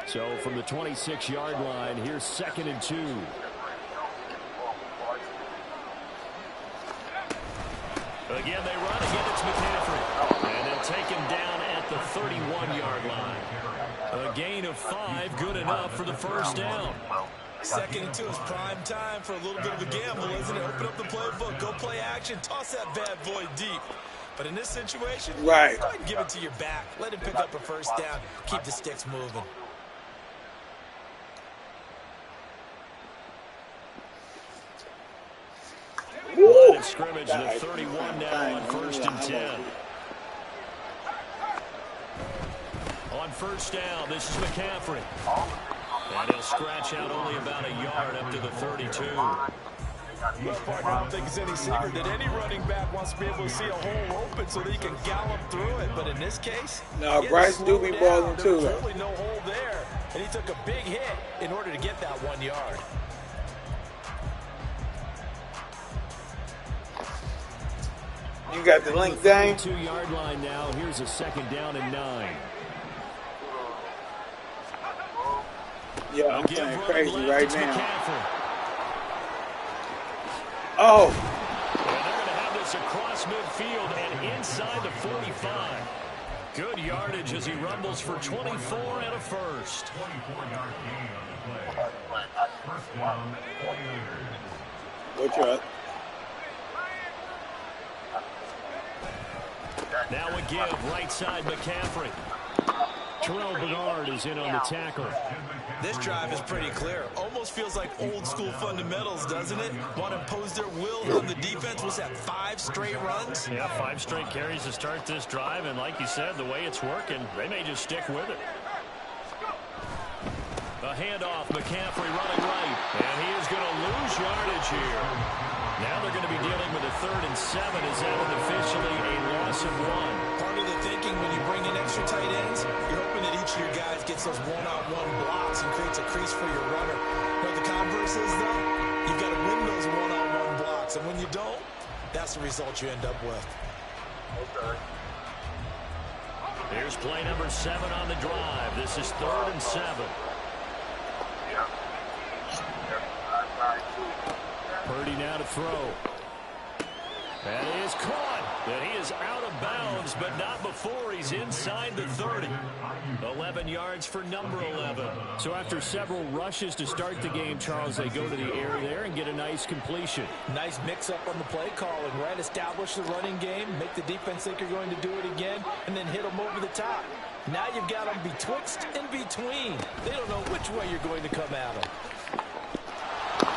So from the 26-yard line, here's 2nd and 2. Again, they run. Again, it's McCaffrey. And they'll take him down at the 31-yard line. A gain of 5, good enough for the first down. 2nd and 2 is prime time for a little bit of a gamble, isn't it? Open up the playbook, go play action, toss that bad boy deep. But in this situation, right, go ahead and give it to your back. Let him pick up a first down. Keep the sticks moving. Line of scrimmage, the 31 now on 1st and 10. On first down, this is McCaffrey. And he'll scratch out only about a yard up to the 32. Well, partner, I don't think it's any secret that any running back wants to be able to see a hole open so that he can gallop through it. But in this case, no, Bryce do be balling too. There's really no hole there, and he took a big hit in order to get that 1 yard. You got the link, Dane? 2-yard line now. Here's a 2nd down and 9. Yeah, I'm playing crazy right now. McCaffrey. Oh. And they're going to have this across midfield and inside the 45. Good yardage as he rumbles for 24 and a first. Go truck. Now a give, right side McCaffrey. Terrell Bernard is in on the tackle. This drive is pretty clear. Almost feels like old school fundamentals, doesn't it? Want to impose their will on the defense. Was that 5 straight runs? Yeah, 5 straight carries to start this drive. And like you said, the way it's working, they may just stick with it. A handoff, McCaffrey running right. And he is going to lose yardage here. Now they're going to be dealing with a 3rd and 7. Is that officially a loss of 1? Part of the thinking when you bring in extra tight ends, you're hoping that each of your guys gets those one-on-one blocks and creates a crease for your runner. But the converse is, though, you've got to win those one-on-one blocks. And when you don't, that's the result you end up with. Okay. Here's play number 7 on the drive. This is 3rd and 7. Purdy now to throw. That is caught. And he is out of bounds, but not before he's inside the 30. 11 yards for number 11. So after several rushes to start the game, Charles, they go to the air there and get a nice completion. Nice mix-up on the play calling, right? Establish the running game, make the defense think you're going to do it again, and then hit them over the top. Now you've got them betwixt and between. They don't know which way you're going to come at them.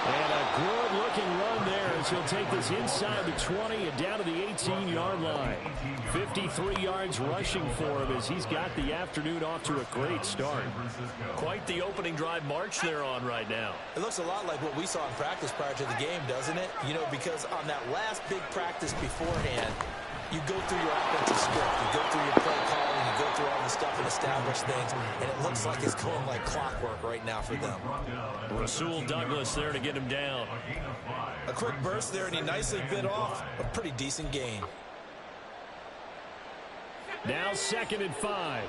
And a good-looking run there as he'll take this inside the 20 and down to the 18-yard line. 53 yards rushing for him as he's got the afternoon off to a great start. Quite the opening drive march they're on right now. It looks a lot like what we saw in practice prior to the game, doesn't it? You know, because on that last big practice beforehand, you go through your offensive script, you go through your play calling, you go through all the stuff and establish things, and it looks like it's going like clockwork right now for them. Rasul Douglas there to get him down. A quick burst there, and he nicely bit off a pretty decent gain. Now 2nd and 5.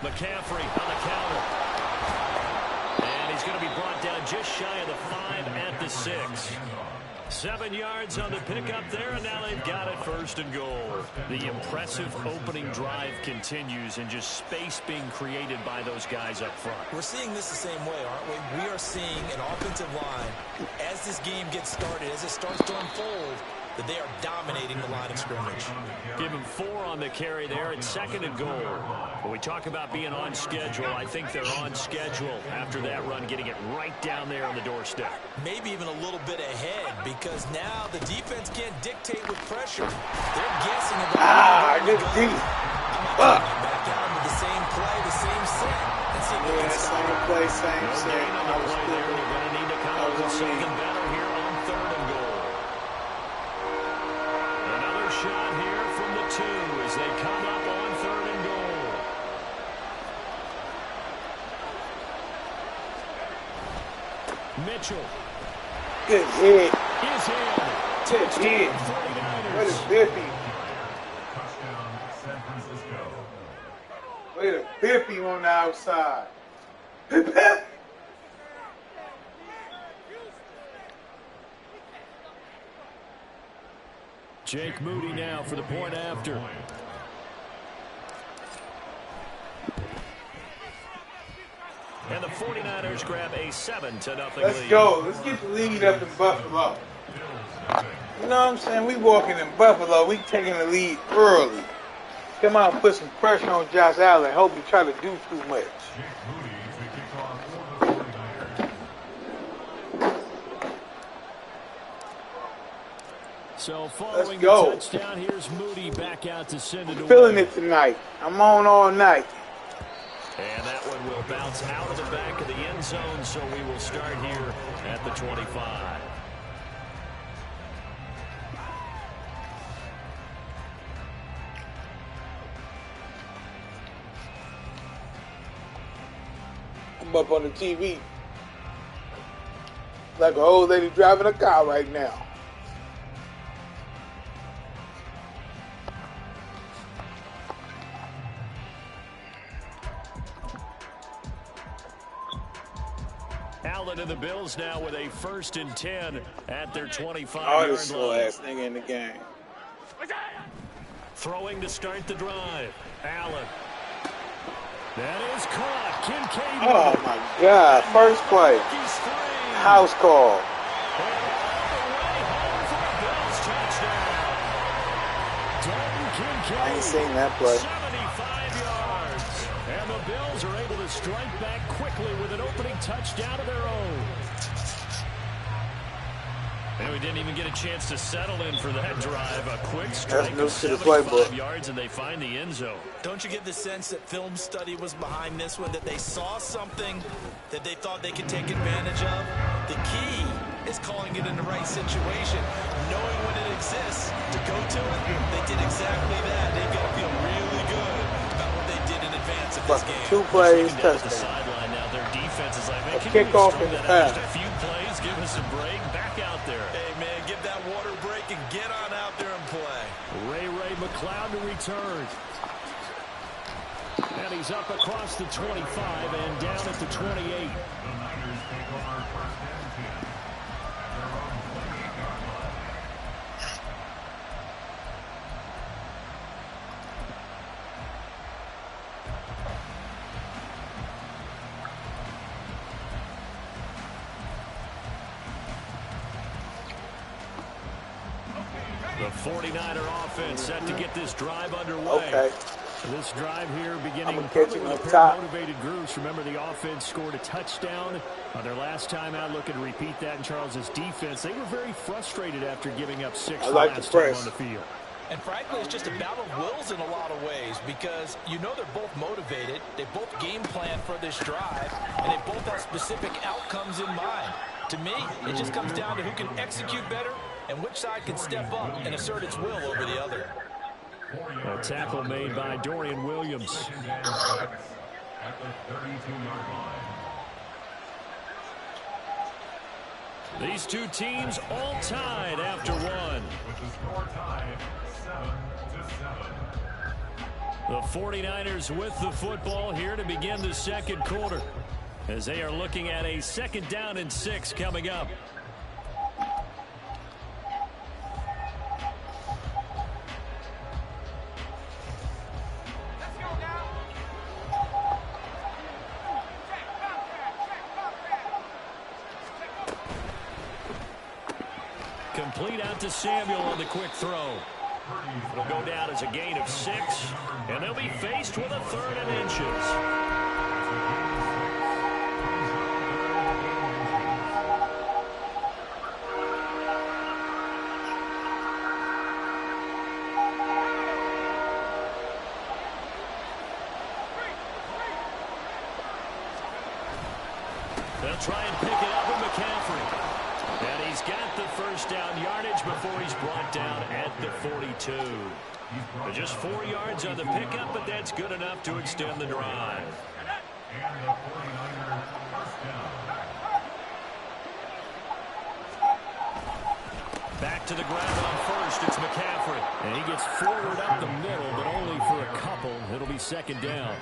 McCaffrey on the counter. And he's going to be brought down just shy of the 5 at the 6. 7 yards on the pickup there, and now they've got it 1st and goal. The impressive opening drive continues, and just space being created by those guys up front. We're seeing this the same way, aren't we? We are seeing an offensive line, as this game gets started, as it starts to unfold, that they are dominating the line of scrimmage. Give him 4 on the carry there at 2nd and goal. When we talk about being on schedule, I think they're on schedule after that run, getting it right down there on the doorstep. Maybe even a little bit ahead, because now the defense can't dictate with pressure. They're guessing about good deep. Back out into the same play, the same set. Let's see if they can stop same play, same No set. gain on the play there. They're going to need to come up with something better here on 3rd and goal. Another shot here from the 2 as they come up on 3rd and goal. Mitchell. Good hit. Is in. Good hit. What is 50? Wait a 50 on the outside. Jake Moody now for the point after. And the 49ers grab a 7-0 lead. Let's go. Let's get the lead up in Buffalo. You know what I'm saying? We walking in Buffalo. We taking the lead early. Come out and put some pressure on Josh Allen. Hope he try to do too much. So following the touchdown, here's Moody back out to send it away. Feeling it tonight. I'm on all night. And that one will bounce out of the back of the end zone, so we will start here at the 25. I'm up on the TV like an old lady driving a car right now. Allen and the Bills now with a 1st and 10 at their 25-yard Oh, line. this slow-ass nigga in the game. Throwing to start the drive. Allen. That is caught. Kincaid. Oh, my God. First play. House call. I ain't seen that play. 75 yards. And the Bills are able to strike back quickly with an opening touchdown of their own. And we didn't even get a chance to settle in for that drive. A quick strike of 75 yards, and they find the end zone. Don't you get the sense that film study was behind this one, that they saw something that they thought they could take advantage of? The key is calling it in the right situation, knowing when it exists to go to it. They did exactly that. They've got to feel really good about what they did in advance of this game. 2 plays, touchdown. The sideline now, their defense is like, man, can kick off in the pass. Just a few plays, give us a break, back out there. Hey, man, give that water break and get on out there and play. Ray McLeod to return. And he's up across the 25 and down at the 28. The 49er offense set to get this drive underway. Okay. This drive here beginning with a a pair of motivated groups. Remember, the offense scored a touchdown on their last time out. Looking to repeat that in Charles's defense. They were very frustrated after giving up 6 last time on the field. And frankly, it's just a battle of wills in a lot of ways because you know they're both motivated. They both game plan for this drive, and they both have specific outcomes in mind. To me, it just comes down to who can execute better and which side can step up and assert its will over the other. A tackle made by Dorian Williams. These two teams all tied after one. The 49ers with the football here to begin the second quarter, as they are looking at a 2nd down and 6 coming up. Complete out to Samuel on the quick throw. It'll go down as a gain of 6, and they'll be faced with a 3rd and inches. They'll try and pick it up with McCaffrey. And he's got the 1st down yardage before he's brought down at the 42. Just 4 yards on the pickup, but that's good enough to extend the drive. Back to the ground on first. It's McCaffrey. And he gets forward up the middle, but only for a couple. It'll be second down.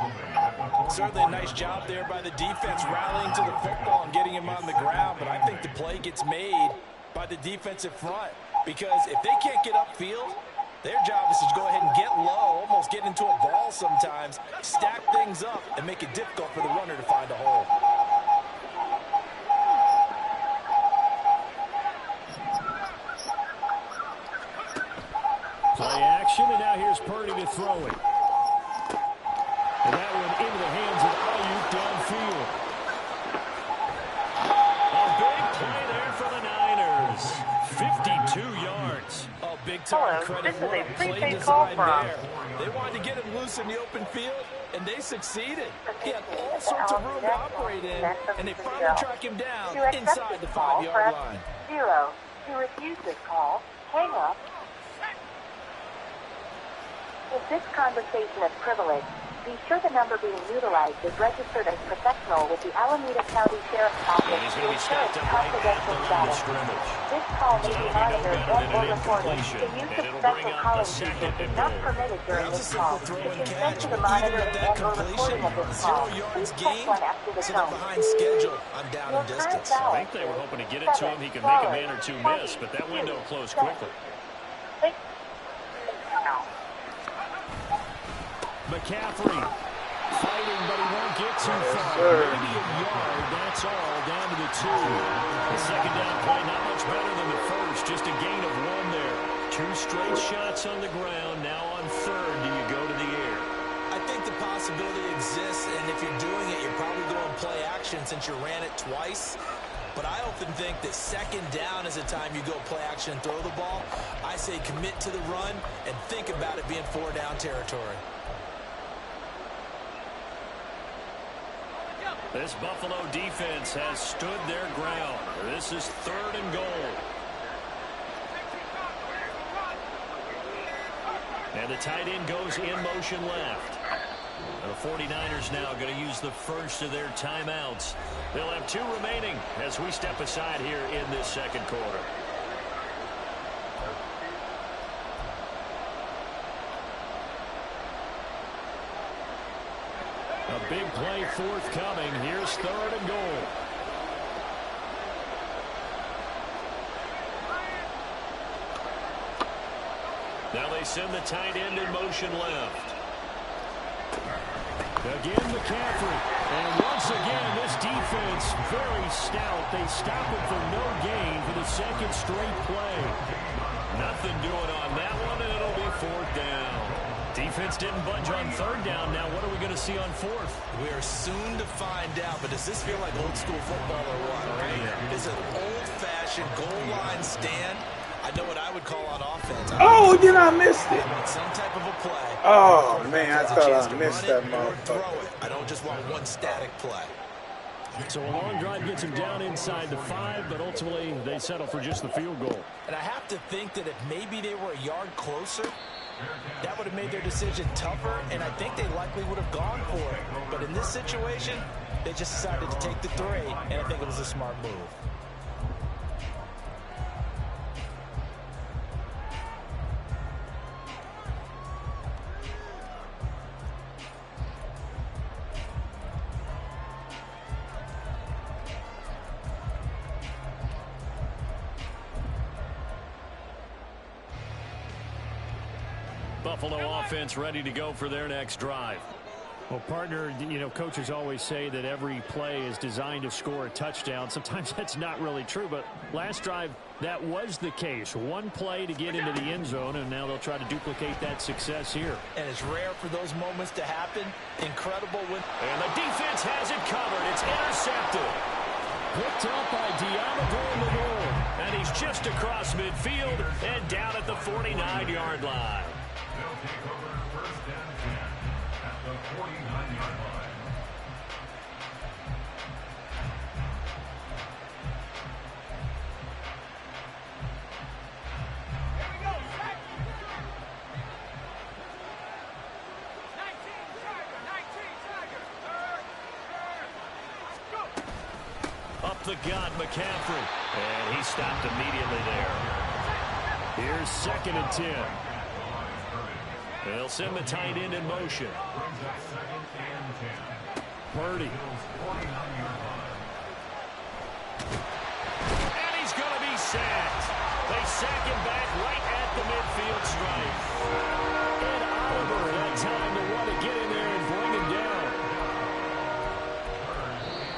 Certainly a nice job there by the defense rallying to the football and getting him on the ground. But I think the play gets made by the defensive front. Because if they can't get upfield, their job is to go ahead and get low, almost get into a ball sometimes, stack things up, and make it difficult for the runner to find a hole. Play action, and now here's Purdy to throw it. And that one into the hands of Ayuk downfield. A big play there for the Niners. 52 yards. Oh, big-time credit. What a play design there. They wanted to get him loose in the open field, and they succeeded. He had all sorts of room to operate in, and they finally track him down inside the 5-yard line. 0. To refuse this call, hang up. If this conversation is privileged, be sure the number being utilized is registered as professional with the Alameda County Sheriff's Office And he's to going to be ensure stopped its up right at confidential the line of status. scrimmage. This call may So be that'll be no monitored better than and/or an recorded. incompletion. The use And of it'll special bring up calling a second features is and not goal. permitted during That's a this simple call. throw To and consent catch, to but the even monitoring with that and/or completion, recording of this 0 call, yards please press gained, 1 after the so they're tone. behind schedule. I'm down in Your current distance. I balance think they were is hoping to get it to him. He could make a man or two miss, but that window closed quickly. McCaffrey fighting, but he won't get too far. Maybe a yard, that's all, down to the 2. The second down play, not much better than the first, just a gain of 1 there. 2 straight shots on the ground. Now on third, do you go to the air? I think the possibility exists, and if you're doing it, you're probably going play action since you ran it twice. But I often think that second down is a time you go play action and throw the ball. I say commit to the run and think about it being 4-down territory. This Buffalo defense has stood their ground. This is 3rd and goal. And the tight end goes in motion left. The 49ers now going to use the first of their timeouts. They'll have 2 remaining as we step aside here in this second quarter. A big play forthcoming. Here's 3rd and goal. Now they send the tight end in motion left. Again, McCaffrey. And once again, this defense very stout. They stop it for no gain for the second straight play. Nothing doing on that one, and it'll be 4th down. Defense didn't budge on 3rd down. Now what are we going to see on 4th? We are soon to find out, but does this feel like old school football or what, right? Yeah. It's an old-fashioned goal line stand. I know what I would call on offense. Oh, then I missed it. I want some type of a play. Oh, man, I Has a thought chance I to missed run that it or throw motherfucker. it. I don't just want one static play. So a long drive gets him down inside the 5, but ultimately they settle for just the field goal. And I have to think that if maybe they were a yard closer, that would have made their decision tougher, and I think they likely would have gone for it. But in this situation, they just decided to take the 3, and I think it was a smart move. Buffalo offense ready to go for their next drive. Well, partner, you know, coaches always say that every play is designed to score a touchdown. Sometimes that's not really true, but last drive, that was the case. 1 play to get into the end zone, and now they'll try to duplicate that success here. And it's rare for those moments to happen. Incredible when... And the defense has it covered. It's intercepted. Picked up by Deommodore Lenoir. And he's just across midfield and down at the 49-yard line. They'll take over 1st and 10 at the 49-yard line. Here we go, set. 19 Tiger. Let's go. Up the gut, McCaffrey. And he stopped immediately there. Here's 2nd and 10. They'll send the tight end in motion. Purdy. And he's going to be sacked. They sack him back right at the midfield stripe. And Oliver had time to want to get in there and bring him down.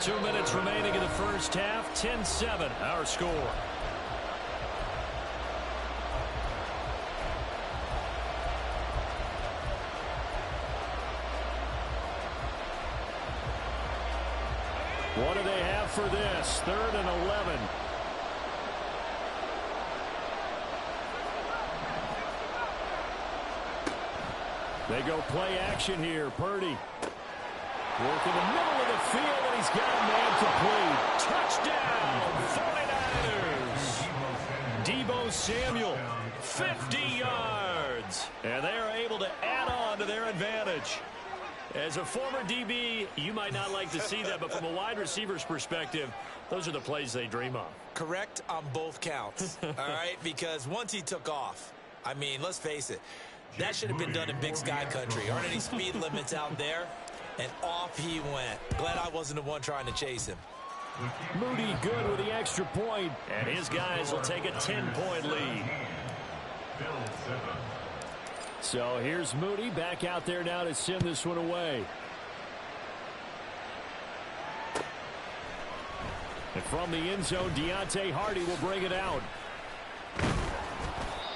2 minutes remaining in the first half. 10-7, our score. What do they have for this? 3rd and 11. They go play action here. Purdy. Work in the middle of the field, and he's got a man complete. Touchdown, 49ers. Deebo Samuel, 50 yards. And they are able to add on to their advantage. As a former DB, you might not like to see that, but from a wide receiver's perspective, those are the plays they dream of. Correct on both counts, all right? Because once he took off, I mean, let's face it, that should have been done in Big Sky country. Aren't any speed limits out there? And off he went. Glad I wasn't the one trying to chase him. Moody good with the extra point, and his guys will take a 10-point lead. So here's Moody back out there now to send this one away. And from the end zone, Deontay Hardy will bring it out.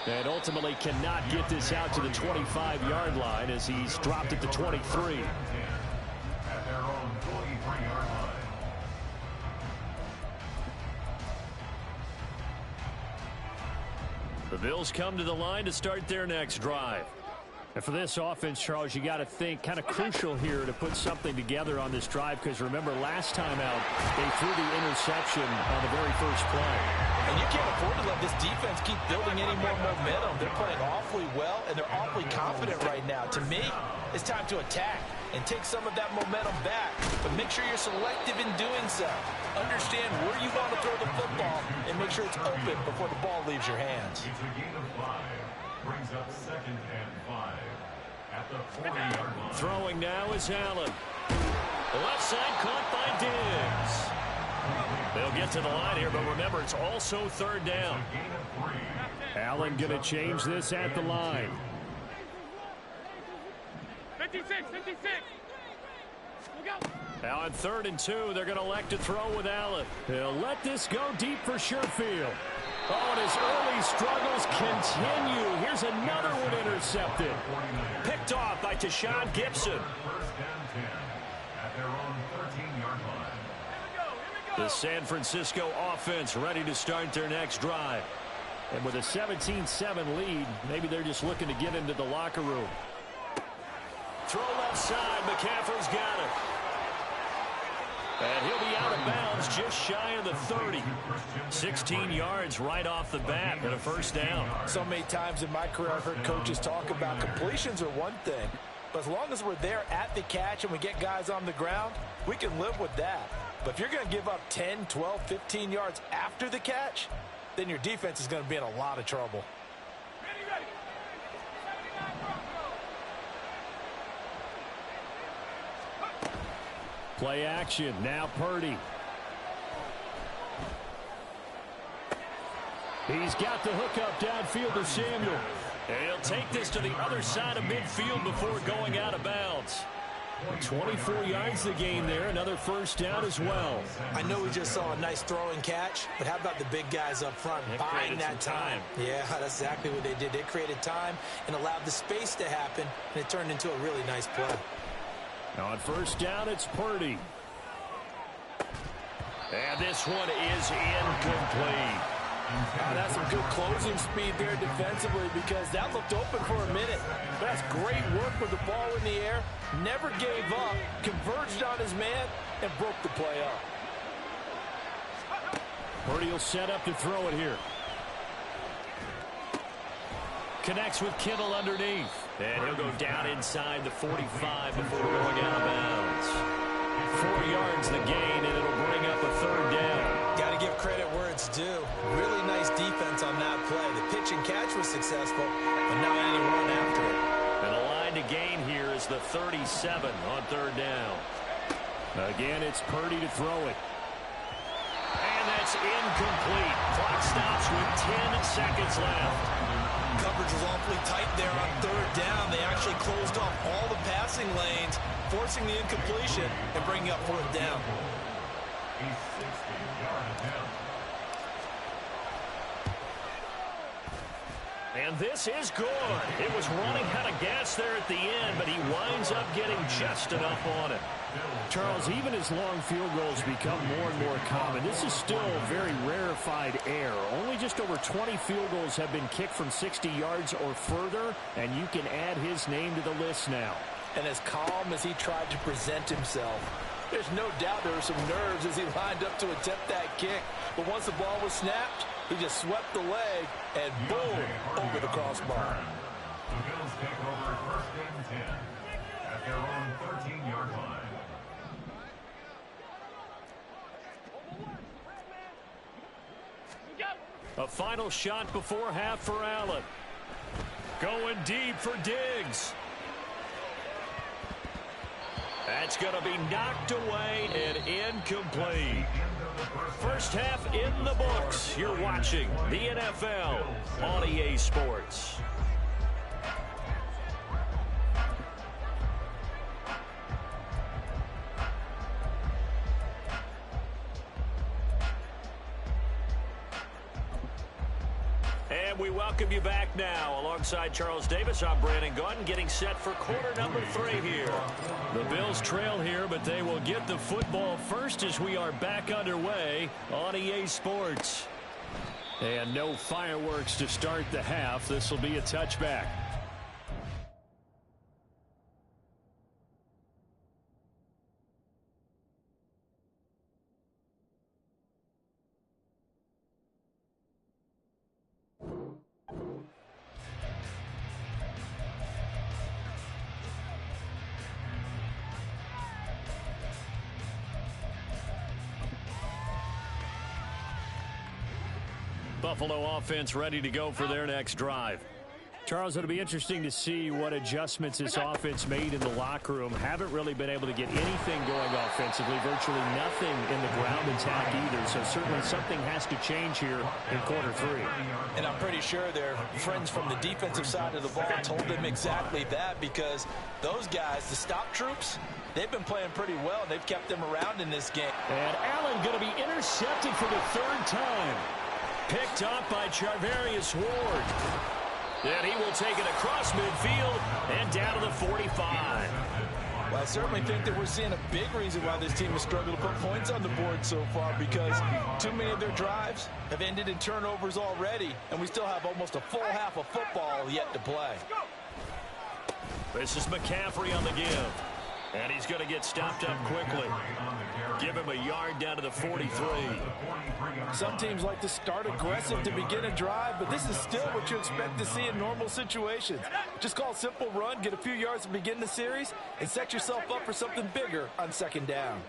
And ultimately cannot get this out to the 25-yard line as he's dropped at the 23. At their own 23-yard line. The Bills come to the line to start their next drive. And for this offense, Charles, you got to think kind of crucial here to put something together on this drive, because remember last time out they threw the interception on the very first play. And you can't afford to let this defense keep building any more momentum. They're playing awfully well, and they're awfully confident right now. To me, it's time to attack and take some of that momentum back. But make sure you're selective in doing so. Understand where you want to throw the football and make sure it's open before the ball leaves your hands. It's a gain of 5. Brings up 2nd and 5 at the 40-yard line. Throwing now is Allen. Left side caught by Diggs. They'll get to the line here, but remember, it's also 3rd down. Gain of 3. Allen going to change this at the line. 56, 56. Look out. Now on 3rd and 2, they're going to elect to throw with Allen. He'll let this go deep for Sherfield. Oh, and his early struggles continue. Here's another one intercepted. Picked off by Tashawn Gibson. 1st and 10 at their own 13-yard line. The San Francisco offense ready to start their next drive. And with a 17-7 lead, maybe they're just looking to get into the locker room. Throw left side. McCaffrey's got it. And he'll be out of bounds just shy of the 30. 16 yards right off the bat and a 1st down. So many times in my career I've heard coaches talk about completions are one thing, but as long as we're there at the catch and we get guys on the ground, we can live with that. But if you're going to give up 10, 12, 15 yards after the catch, then your defense is going to be in a lot of trouble. Ready. Play action. Now Purdy. He's got the hookup downfield to Samuel. And he'll take this to the other side of midfield before going out of bounds. 24 yards the gain there. Another 1st down as well. I know we just saw a nice throw and catch, but how about the big guys up front buying that time? Yeah, that's exactly what they did. They created time and allowed the space to happen, and it turned into a really nice play. Now on 1st down, it's Purdy. And this one is incomplete. That's some good closing speed there defensively, because that looked open for a minute. But that's great work with the ball in the air. Never gave up, converged on his man, and broke the play up. Purdy will set up to throw it here. Connects with Kittle underneath. And he'll go down inside the 45 before going out of bounds. 4 yards the gain, and it'll bring up a 3rd down. Got to give credit where it's due. Really nice defense on that play. The pitch and catch was successful, but now they run after it. And the line to gain here is the 37 on third down. Again, it's Purdy to throw it. And that's incomplete. Clock stops with 10 seconds left. Coverage was awfully tight there on third down. They actually closed off all the passing lanes, forcing the incompletion and bringing up fourth down. A 60-yard attempt. And this is good. It was running out of gas there at the end, but he winds up getting just enough on it. Charles, even as long field goals become more and more common, this is still very rarefied air. Only just over 20 field goals have been kicked from 60 yards or further, and you can add his name to the list now. And as calm as he tried to present himself, there's no doubt there were some nerves as he lined up to attempt that kick. But once the ball was snapped, he just swept the leg and boom, over the crossbar. The Bills take over first and 10 at their own 13-yard line. A final shot before half for Allen. Going deep for Diggs. That's going to be knocked away and incomplete. First half in the books. You're watching the NFL on EA Sports. And we welcome you back now. Alongside Charles Davis, I'm Brandon Gaudin, getting set for quarter number 3 here. The Bills trail here, but they will get the football first as we are back underway on EA Sports. And no fireworks to start the half. This will be a touchback. Buffalo offense ready to go for their next drive. Charles, it'll be interesting to see what adjustments this offense made in the locker room. Haven't really been able to get anything going offensively, virtually nothing in the ground attack either. So certainly something has to change here in quarter 3. And I'm pretty sure their friends from the defensive side of the ball told them exactly that, because those guys, the stop troops, they've been playing pretty well. They've kept them around in this game. And Allen going to be intercepted for the 3rd time. Picked up by Charvarius Ward. And he will take it across midfield and down to the 45. Well, I certainly think that we're seeing a big reason why this team has struggled to put points on the board so far, because too many of their drives have ended in turnovers already, and we still have almost a full half of football yet to play. This is McCaffrey on the give. And he's going to get stopped up quickly. Give him a yard down to the 43. Some teams like to start aggressive to begin a drive, but this is still what you expect to see in normal situations. Just call a simple run, get a few yards to begin the series, and set yourself up for something bigger on 2nd down.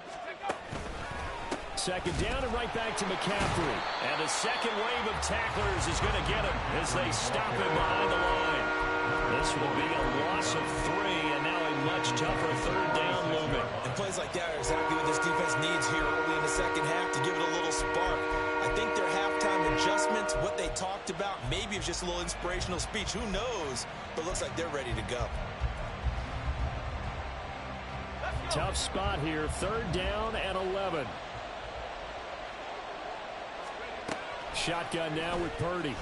2nd down and right back to McCaffrey. And the second wave of tacklers is going to get him as they stop him behind the line. This will be a loss of 3, and now a much tougher 3rd down looming. And plays like that are exactly what this defense needs here early in the second half to give it a little spark. I think their halftime adjustments, what they talked about, maybe it's just a little inspirational speech. Who knows? But it looks like they're ready to go. Tough spot here. 3rd down and 11. Shotgun now with Purdy.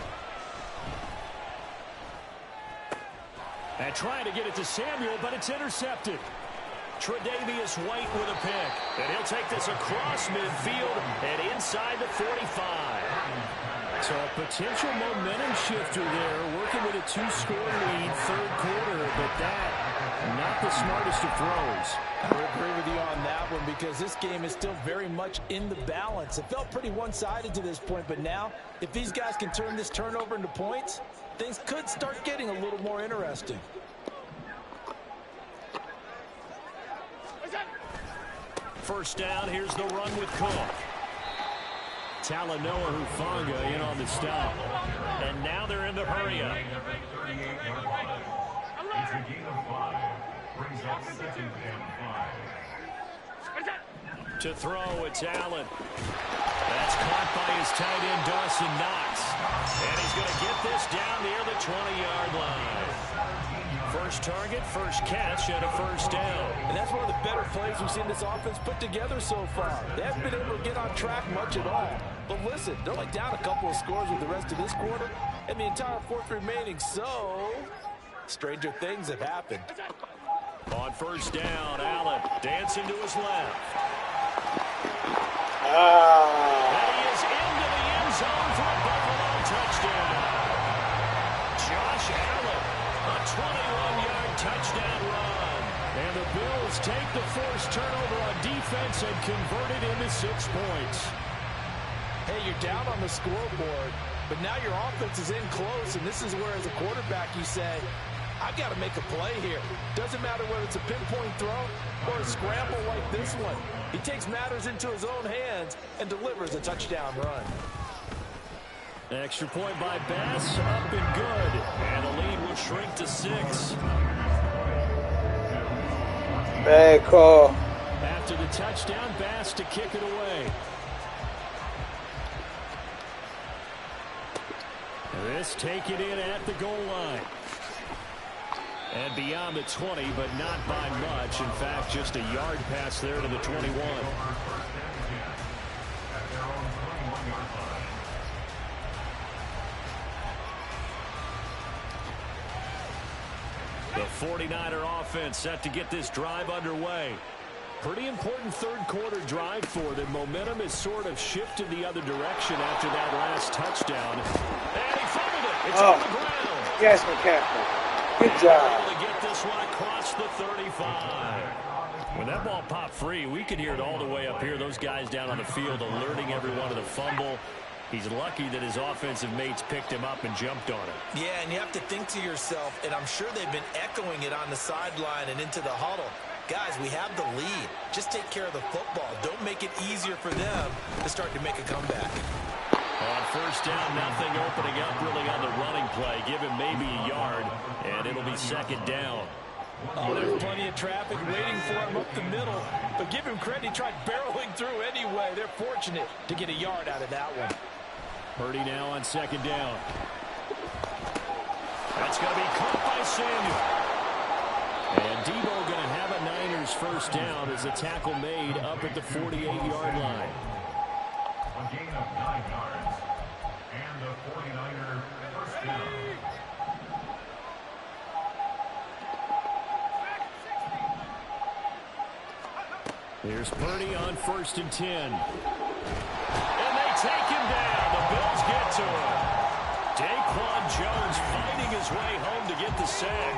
And trying to get it to Samuel, but it's intercepted. Tre'Davious White with a pick. And he'll take this across midfield and inside the 45. So a potential momentum shifter there, working with a 2-score lead, 3rd quarter, but that, not the smartest of throws. I would agree with you on that one, because this game is still very much in the balance. It felt pretty one-sided to this point, but now, if these guys can turn this turnover into points, things could start getting a little more interesting. First down, here's the run with Cook. Talanoa Hufanga in on the stop. And now they're in the hurry up. It's a gain of 5. Brings up 2nd and 5. To throw, it's Allen. That's caught by his tight end, Dawson Knox. And he's going to get this down near the 20-yard line. First target, first catch, and a first down. And that's one of the better plays we've seen this offense put together so far. They haven't been able to get on track much at all. But listen, they're only down a couple of scores with the rest of this quarter and the entire fourth remaining. So, stranger things have happened. On first down, Allen dancing to his left. And he is into the end zone for a Buffalo touchdown. Josh Allen, a 21-yard touchdown run. And the Bills take the forced turnover on defense and convert it into 6 points. Hey, you're down on the scoreboard, but now your offense is in close, and this is where, as a quarterback, you say, I've got to make a play here. Doesn't matter whether it's a pinpoint throw or a scramble like this one. He takes matters into his own hands and delivers a touchdown run. Extra point by Bass, up and good. And the lead will shrink to 6. Bad call. After the touchdown, Bass to kick it away. This take it in at the goal line. And beyond the 20, but not by much. In fact, just a yard pass there to the 21. The 49er offense set to get this drive underway. Pretty important third quarter drive for them. Momentum has sort of shifted the other direction after that last touchdown. And he fumbled it. It's on the ground. Yes, McCaffrey. Good job. Able to get this one across the 35. When that ball popped free, we could hear it all the way up here. Those guys down on the field alerting everyone to the fumble. He's lucky that his offensive mates picked him up and jumped on it. Yeah, and you have to think to yourself, and I'm sure they've been echoing it on the sideline and into the huddle. Guys, we have the lead. Just take care of the football. Don't make it easier for them to start to make a comeback. On first down, nothing opening up really on the running play. Give him maybe a yard, and it'll be second down. Oh, there's plenty of traffic waiting for him up the middle. But give him credit, he tried barreling through anyway. They're fortunate to get a yard out of that one. Purdy now on second down. That's going to be caught by Samuel. And Debo going to have a Niners first down as a tackle made up at the 48-yard line. A gain of 9 yards. And the 49er first down. Here's Purdy on 1st and 10. And they take him down. The Bills get to him. Daquan Jones fighting his way home to get the sack.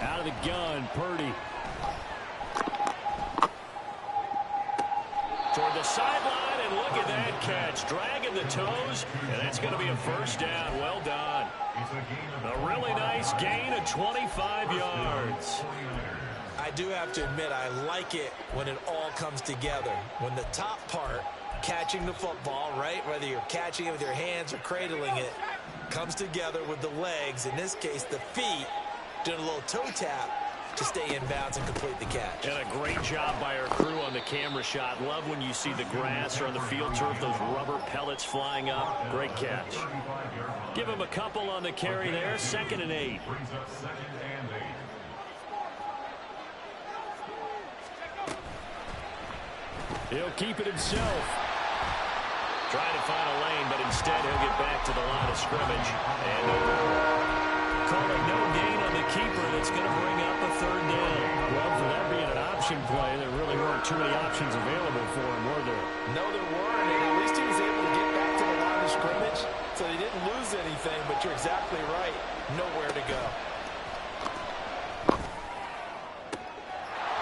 Out of the gun, Purdy. Toward the sideline, and look at that catch. Dragging the toes, and that's going to be a first down. Well done. A really nice gain of 25 yards. I do have to admit, I like it when it all comes together. When the top part, catching the football, right, whether you're catching it with your hands or cradling it, comes together with the legs, in this case the feet, doing a little toe tap to stay in bounds and complete the catch. And a great job by our crew on the camera shot. Love when you see the grass or on the field turf, those rubber pellets flying up. Great catch. Give him a couple on the carry there. 2nd and 8. Brings up 2nd and 8. He'll keep it himself. Trying to find a lane, but instead he'll get back to the line of scrimmage. And calling no gain on the keeper. That's going to bring up a 3rd down. Well, for that being an option play, there really weren't too many options available for him, were there? No, there weren't, and at least he was able to get back to the line of scrimmage, so they didn't lose anything, but you're exactly right. Nowhere to go.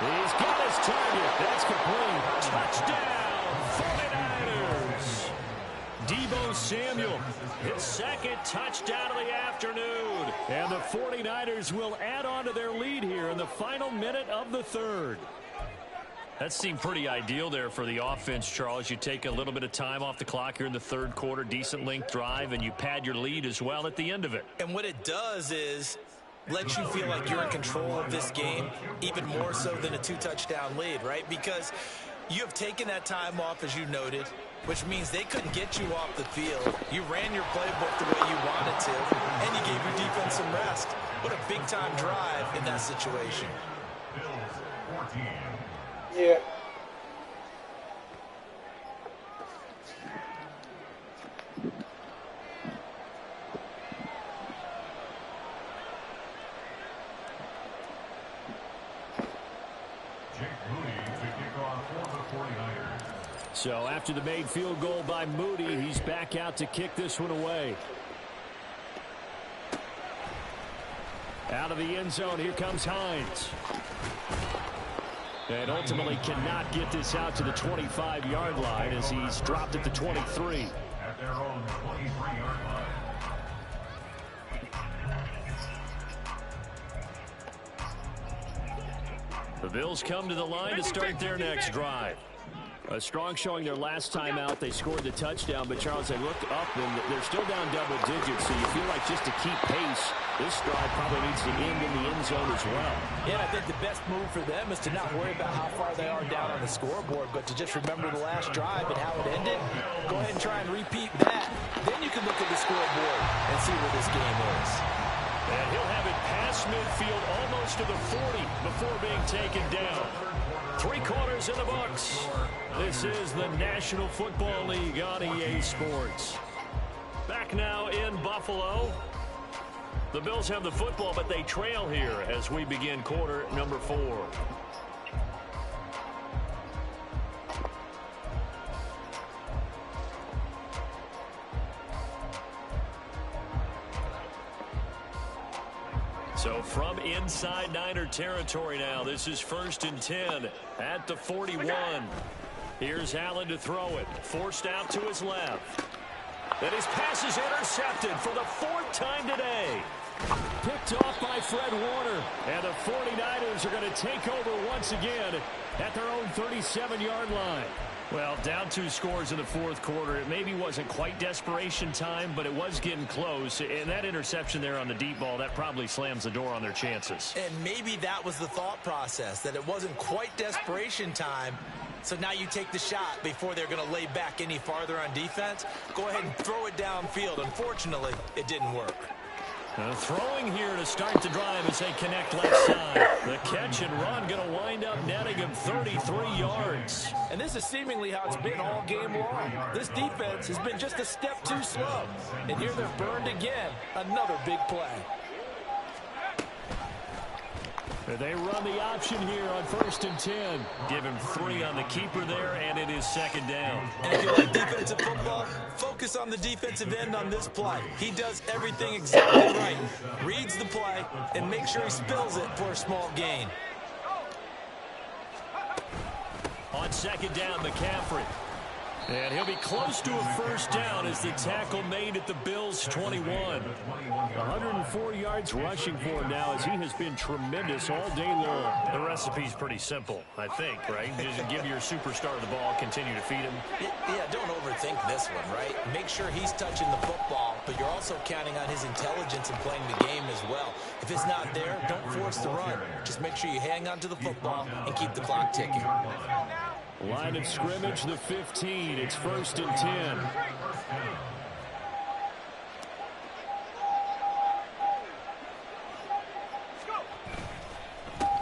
He's got his target. That's complete. Touchdown, 49ers. Debo Samuel, his 2nd touchdown of the afternoon. And the 49ers will add on to their lead here in the final minute of the 3rd. That seemed pretty ideal there for the offense, Charles. You take a little bit of time off the clock here in the third quarter, decent length drive, and you pad your lead as well at the end of it. And what it does is let you feel like you're in control of this game, even more so than a 2-touchdown lead, right? Because you have taken that time off, as you noted, which means they couldn't get you off the field. You ran your playbook the way you wanted to, and you gave your defense some rest. What a big-time drive in that situation. Bills 14. Yeah. Jake Moody to kick off for the 49ers. So after the made field goal by Moody, he's back out to kick this one away. Out of the end zone, here comes Hines. And ultimately cannot get this out to the 25-yard line as he's dropped at the 23. At their own 23-yard line. The Bills come to the line to start their next drive. A strong showing their last time out. They scored the touchdown, but Charles, they looked up and they're still down double digits, so you feel like just to keep pace, this drive probably needs to end in the end zone as well. Yeah, I think the best move for them is to not worry about how far they are down on the scoreboard, but to just remember the last drive and how it ended. Go ahead and try and repeat that. Then you can look at the scoreboard and see where this game is. And he'll have it past midfield almost to the 40 before being taken down. 3 quarters in the books. This is the National Football League on EA Sports. Back now in Buffalo. The Bills have the football, but they trail here as we begin quarter number 4. So from inside Niner territory now, this is 1st and 10 at the 41. Here's Allen to throw it. Forced out to his left. And his pass is intercepted for the 4th time today. Picked off by Fred Warner. And the 49ers are going to take over once again at their own 37-yard line. Well, down 2 scores in the 4th quarter. It maybe wasn't quite desperation time, but it was getting close. And that interception there on the deep ball, that probably slams the door on their chances. And maybe that was the thought process, that it wasn't quite desperation time. So now you take the shot before they're going to lay back any farther on defense. Go ahead and throw it downfield. Unfortunately, it didn't work. Throwing here to start the drive as they connect left side. The catch and run going to wind up netting him 33 yards. And this is seemingly how it's been all game long. This defense has been just a step too slow. And here they're burned again. Another big play. They run the option here on 1st and 10. Give him 3 on the keeper there, and it is 2nd down. And if you like defensive football, focus on the defensive end on this play. He does everything exactly right. Reads the play and makes sure he spills it for a small gain. On 2nd down, McCaffrey. And he'll be close to a 1st down as the tackle made at the Bills' 21. 104 yards rushing for him now as he has been tremendous all day long. The recipe's pretty simple, I think, right? Just give your superstar the ball, continue to feed him. Yeah, don't overthink this one, right? Make sure he's touching the football, but you're also counting on his intelligence in playing the game as well. If it's not there, don't force the run. Just make sure you hang on to the football and keep the clock ticking. Line of scrimmage, the 15. It's 1st and 10.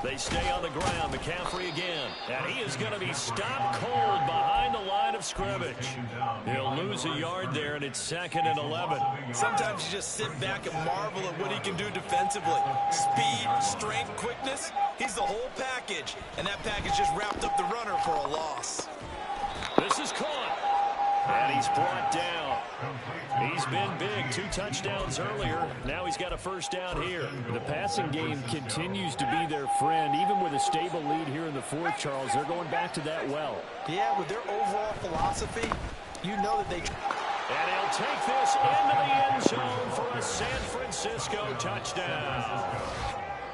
They stay on the ground. McCaffrey again. And he is going to be stopped cold behind the line of scrimmage. He'll lose a yard there, and it's 2nd and 11. Sometimes you just sit back and marvel at what he can do defensively. Speed, strength, quickness. He's the whole package. And that package just wrapped up the runner for a loss. This is caught. And he's brought down. He's been big. 2 touchdowns earlier. Now he's got a 1st down here. The passing game continues to be their friend. Even with a stable lead here in the 4th, Charles, they're going back to that well. Yeah, with their overall philosophy, you know that they... And he'll take this into the end zone for a San Francisco touchdown.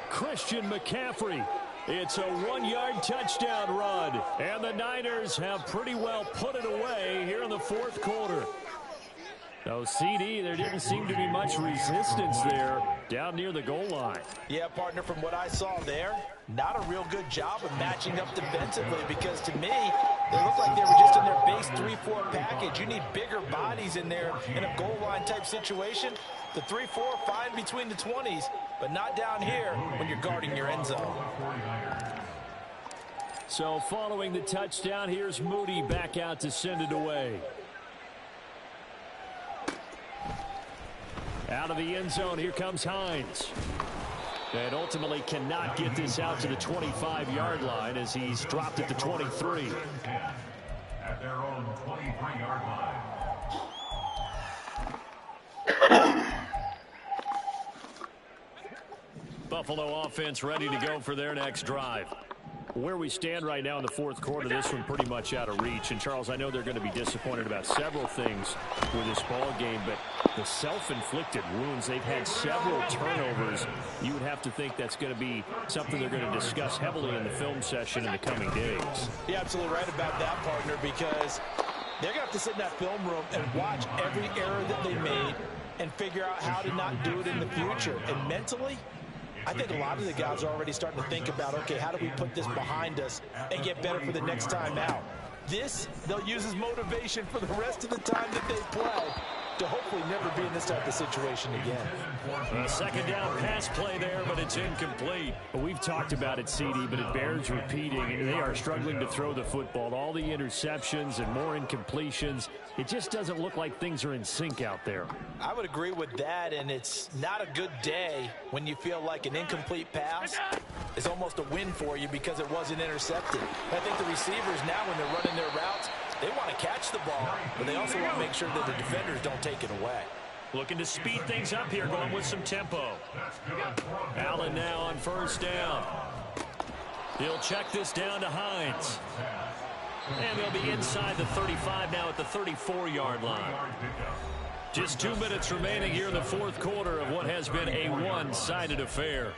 Christian McCaffrey It's a 1-yard touchdown run. And the Niners have pretty well put it away here in the fourth quarter. So, CD, there didn't seem to be much resistance there down near the goal line. Yeah, partner, from what I saw there, not a real good job of matching up defensively because to me, they looked like they were just in their base 3-4 package. You need bigger bodies in there in a goal line type situation. The 3-4, fine between the 20s, but not down here when you're guarding your end zone. So following the touchdown, here's Moody back out to send it away. Out of the end zone, here comes Hines. And ultimately cannot get this out to the 25-yard line as he's dropped at the 23. At their own 23-yard line. Buffalo offense ready to go for their next drive. Where we stand right now in the fourth quarter, this one pretty much out of reach. And, Charles, I know they're going to be disappointed about several things with this ball game, but the self-inflicted wounds, they've had several turnovers. You would have to think that's going to be something they're going to discuss heavily in the film session in the coming days. You're absolutely right about that, partner, because they're going to have to sit in that film room and watch every error that they made and figure out how to not do it in the future. And mentally, I think a lot of the guys are already starting to think about, okay, how do we put this behind us and get better for the next time out? This, they'll use as motivation for the rest of the time that they play to hopefully never be in this type of situation again. A second down pass play there, but it's incomplete. Well, we've talked about it, CD, but it bears repeating. They are struggling to throw the football. All the interceptions and more incompletions. It just doesn't look like things are in sync out there. I would agree with that, and it's not a good day when you feel like an incomplete pass is almost a win for you because it wasn't intercepted. I think the receivers now, when they're running their routes, they want to catch the ball, but they also want to make sure that the defenders don't take it away. Looking to speed things up here, going with some tempo. Allen now on first down. He'll check this down to Hines. And they'll be inside the 35 now at the 34-yard line. Just 2 minutes remaining here in the fourth quarter of what has been a one-sided affair.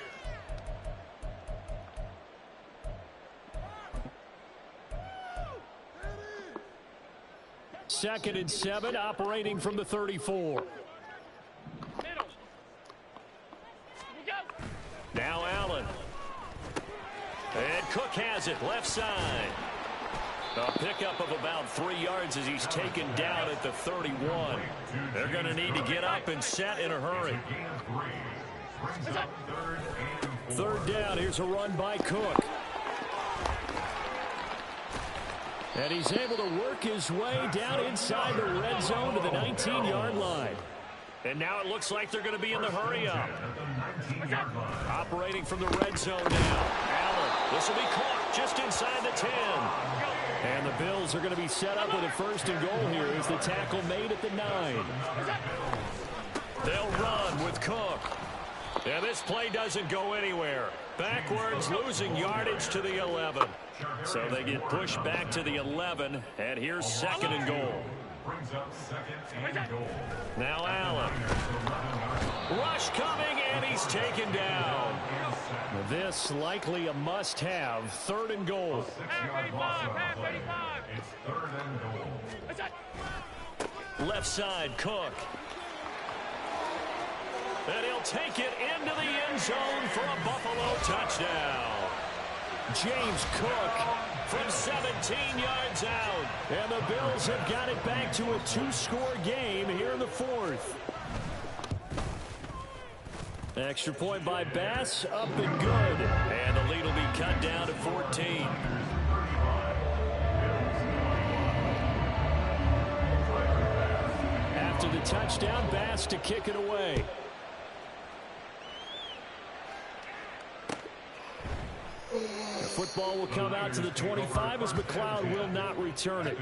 Second and 7, operating from the 34. Now Allen. And Cook has it, left side. A pickup of about 3 yards as he's taken down at the 31. They're going to need to get up and set in a hurry. Third down, here's a run by Cook. And he's able to work his way down inside the red zone to the 19-yard line. And now it looks like they're going to be in the hurry-up. Operating from the red zone now. Allen, this will be caught just inside the 10. And the Bills are going to be set up with a first and goal here as the tackle made at the 9. They'll run with Cook. And this play doesn't go anywhere. Backwards, losing yardage to the 11. So they get pushed back to the 11, and here's second and goal. Now Allen. Rush coming, and he's taken down. This likely a must-have, third and goal. Left side, Cook. And he'll take it into the end zone for a Buffalo touchdown. James Cook from 17 yards out. And the Bills have got it back to a 2-score game here in the fourth. Extra point by Bass, up and good. And the lead will be cut down to 14. After the touchdown, Bass to kick it away. The football will come out to the 25 as McLeod will not return it.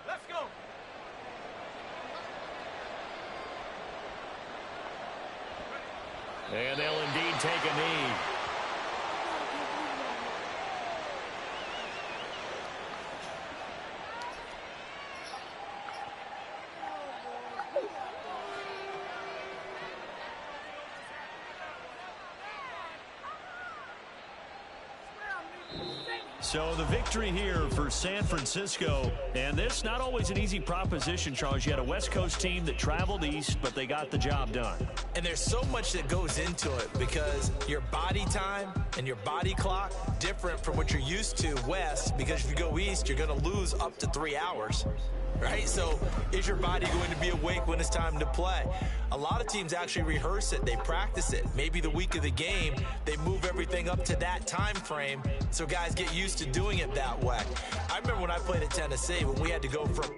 Let's go. And they'll indeed take a knee. So the victory here for San Francisco, and this not always an easy proposition, Charles. You had a West Coast team that traveled east, but they got the job done. And there's so much that goes into it because your body time and your body clock different from what you're used to west, because if you go east, you're going to lose up to 3 hours. Right? So is your body going to be awake when it's time to play? A lot of teams actually rehearse it. They practice it. Maybe the week of the game, they move everything up to that time frame so guys get used to doing it that way. I remember when I played at Tennessee, when we had to go from